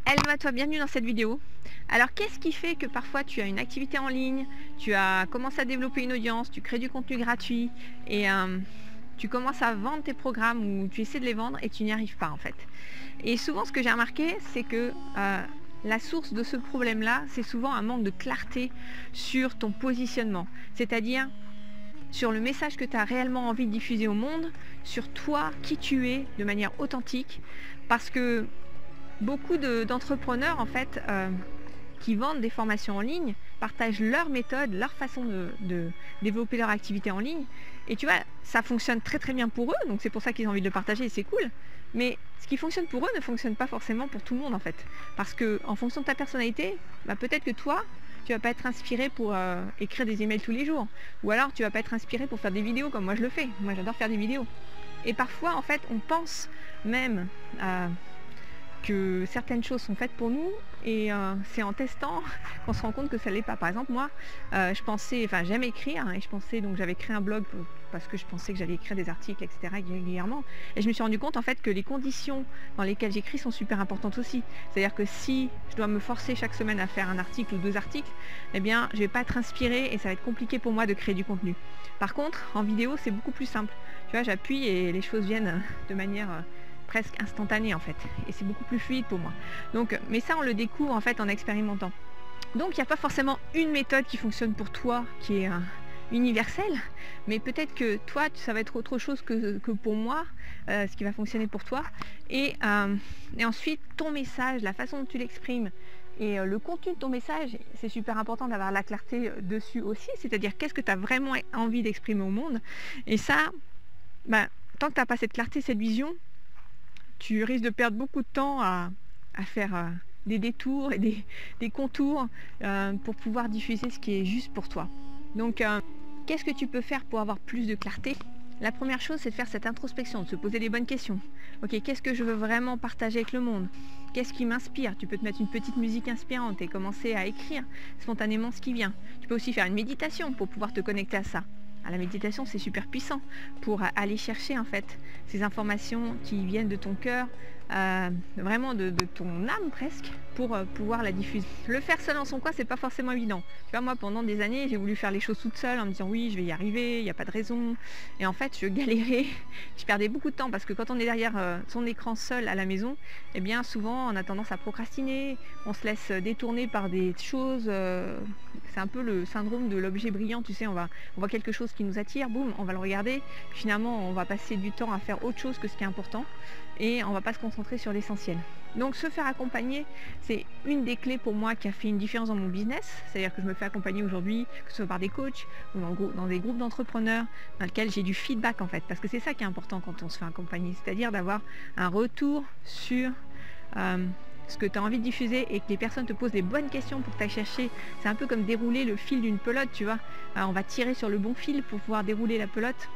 Elma, toi, bienvenue dans cette vidéo. Alors, qu'est-ce qui fait que parfois tu as une activité en ligne, tu as commencé à développer une audience, tu crées du contenu gratuit et tu commences à vendre tes programmes ou tu essaies de les vendre et tu n'y arrives pas en fait. Et souvent, ce que j'ai remarqué, c'est que la source de ce problème-là, c'est souvent un manque de clarté sur ton positionnement. C'est-à-dire sur le message que tu as réellement envie de diffuser au monde, sur toi, qui tu es, de manière authentique. Parce que beaucoup d'entrepreneurs en fait qui vendent des formations en ligne partagent leur méthode, leur façon de développer leur activité en ligne. Et tu vois, ça fonctionne très très bien pour eux, donc c'est pour ça qu'ils ont envie de le partager et c'est cool. Mais ce qui fonctionne pour eux ne fonctionne pas forcément pour tout le monde en fait. Parce que en fonction de ta personnalité, peut-être que toi, tu vas pas être inspiré pour écrire des emails tous les jours. Ou alors tu vas pas être inspiré pour faire des vidéos comme moi je le fais. Moi j'adore faire des vidéos. Et parfois en fait on pense même que certaines choses sont faites pour nous et c'est en testant qu'on se rend compte que ça l'est pas. Par exemple moi j'aime écrire et je pensais, donc j'avais créé un blog parce que je pensais que j'allais écrire des articles etc régulièrement et je me suis rendu compte en fait que les conditions dans lesquelles j'écris sont super importantes aussi. C'est à dire que si je dois me forcer chaque semaine à faire un article ou 2 articles, eh bien je vais pas être inspirée et ça va être compliqué pour moi de créer du contenu. Par contre en vidéo c'est beaucoup plus simple, tu vois, j'appuie et les choses viennent de manière presque instantané en fait, et c'est beaucoup plus fluide pour moi. Donc, mais ça on le découvre en fait en expérimentant. Donc il n'y a pas forcément une méthode qui fonctionne pour toi, qui est universelle, mais peut-être que toi ça va être autre chose que pour moi, ce qui va fonctionner pour toi. Et ensuite ton message, la façon dont tu l'exprimes et le contenu de ton message, c'est super important d'avoir la clarté dessus aussi, c'est-à-dire qu'est-ce que tu as vraiment envie d'exprimer au monde. Et ça, tant que tu n'as pas cette clarté, cette vision, tu risques de perdre beaucoup de temps à faire des détours et des contours pour pouvoir diffuser ce qui est juste pour toi. Donc, qu'est-ce que tu peux faire pour avoir plus de clarté? La première chose, c'est de faire cette introspection, de se poser les bonnes questions. Ok, qu'est-ce que je veux vraiment partager avec le monde? Qu'est-ce qui m'inspire? Tu peux te mettre une petite musique inspirante et commencer à écrire spontanément ce qui vient. Tu peux aussi faire une méditation pour pouvoir te connecter à ça. La méditation, c'est super puissant pour aller chercher en fait ces informations qui viennent de ton cœur, vraiment de ton âme presque, pour pouvoir la diffuser. Le faire seul dans son coin, c'est pas forcément évident. Tu vois, moi pendant des années, j'ai voulu faire les choses toute seule en me disant oui, je vais y arriver, il n'y a pas de raison. Et en fait, je galérais, je perdais beaucoup de temps parce que quand on est derrière son écran seul à la maison, eh bien souvent on a tendance à procrastiner, on se laisse détourner par des choses. C'est un peu le syndrome de l'objet brillant, tu sais, on voit quelque chose qui nous attire, boum, on va le regarder, puis finalement on va passer du temps à faire autre chose que ce qui est important et on va pas se concentrer sur l'essentiel. Donc se faire accompagner, c'est une des clés pour moi qui a fait une différence dans mon business, c'est-à-dire que je me fais accompagner aujourd'hui, que ce soit par des coachs ou dans des groupes d'entrepreneurs dans lesquels j'ai du feedback en fait, parce que c'est ça qui est important quand on se fait accompagner, c'est-à-dire d'avoir un retour sur ce que tu as envie de diffuser et que les personnes te posent les bonnes questions pour que tu ailles chercher. C'est un peu comme dérouler le fil d'une pelote, tu vois. On va tirer sur le bon fil pour pouvoir dérouler la pelote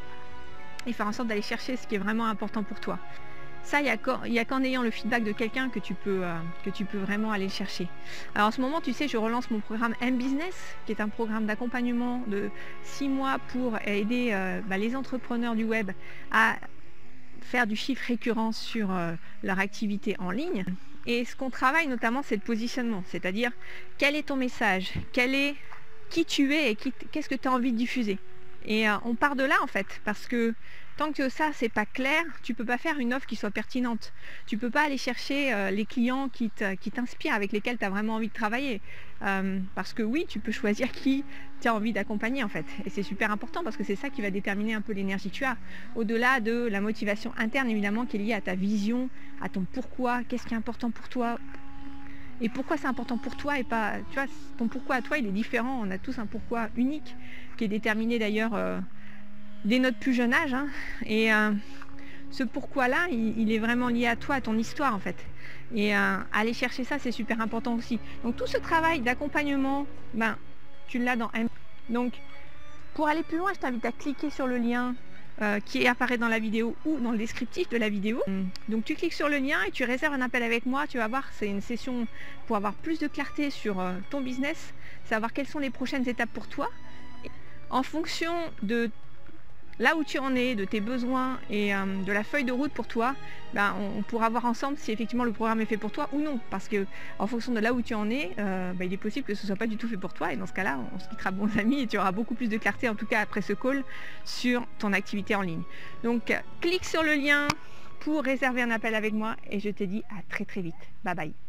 et faire en sorte d'aller chercher ce qui est vraiment important pour toi. Ça, il n'y a qu'en ayant le feedback de quelqu'un que tu peux vraiment aller le chercher. Alors en ce moment, tu sais, je relance mon programme M-Business, qui est un programme d'accompagnement de 6 mois pour aider les entrepreneurs du web à faire du chiffre récurrent sur leur activité en ligne. Et ce qu'on travaille notamment, c'est le positionnement, c'est-à-dire quel est ton message, qui tu es et qu'est-ce que tu as envie de diffuser. Et on part de là en fait, parce que tant que ça c'est pas clair, tu peux pas faire une offre qui soit pertinente. Tu peux pas aller chercher les clients qui t'inspirent, avec lesquels tu as vraiment envie de travailler. Parce que oui, tu peux choisir qui tu as envie d'accompagner en fait. Et c'est super important parce que c'est ça qui va déterminer un peu l'énergie que tu as. Au-delà de la motivation interne évidemment qui est liée à ta vision, à ton pourquoi, qu'est-ce qui est important pour toi. Et pourquoi c'est important pour toi et pas, tu vois, ton pourquoi à toi il est différent, on a tous un pourquoi unique qui est déterminé d'ailleurs dès notre plus jeune âge. Et ce pourquoi-là, il est vraiment lié à toi, à ton histoire en fait. Et aller chercher ça, c'est super important aussi. Donc tout ce travail d'accompagnement, tu l'as dans M. Donc pour aller plus loin, je t'invite à cliquer sur le lien qui apparaît dans la vidéo ou dans le descriptif de la vidéo. Donc tu cliques sur le lien et tu réserves un appel avec moi. Tu vas voir, c'est une session pour avoir plus de clarté sur ton business, savoir quelles sont les prochaines étapes pour toi. En fonction de là où tu en es, de tes besoins et de la feuille de route pour toi, ben, on pourra voir ensemble si effectivement le programme est fait pour toi ou non. Parce que en fonction de là où tu en es, ben, il est possible que ce ne soit pas du tout fait pour toi. Et dans ce cas-là, on se quittera bons amis et tu auras beaucoup plus de clarté, en tout cas après ce call, sur ton activité en ligne. Donc, clique sur le lien pour réserver un appel avec moi et je te dis à très très vite. Bye bye.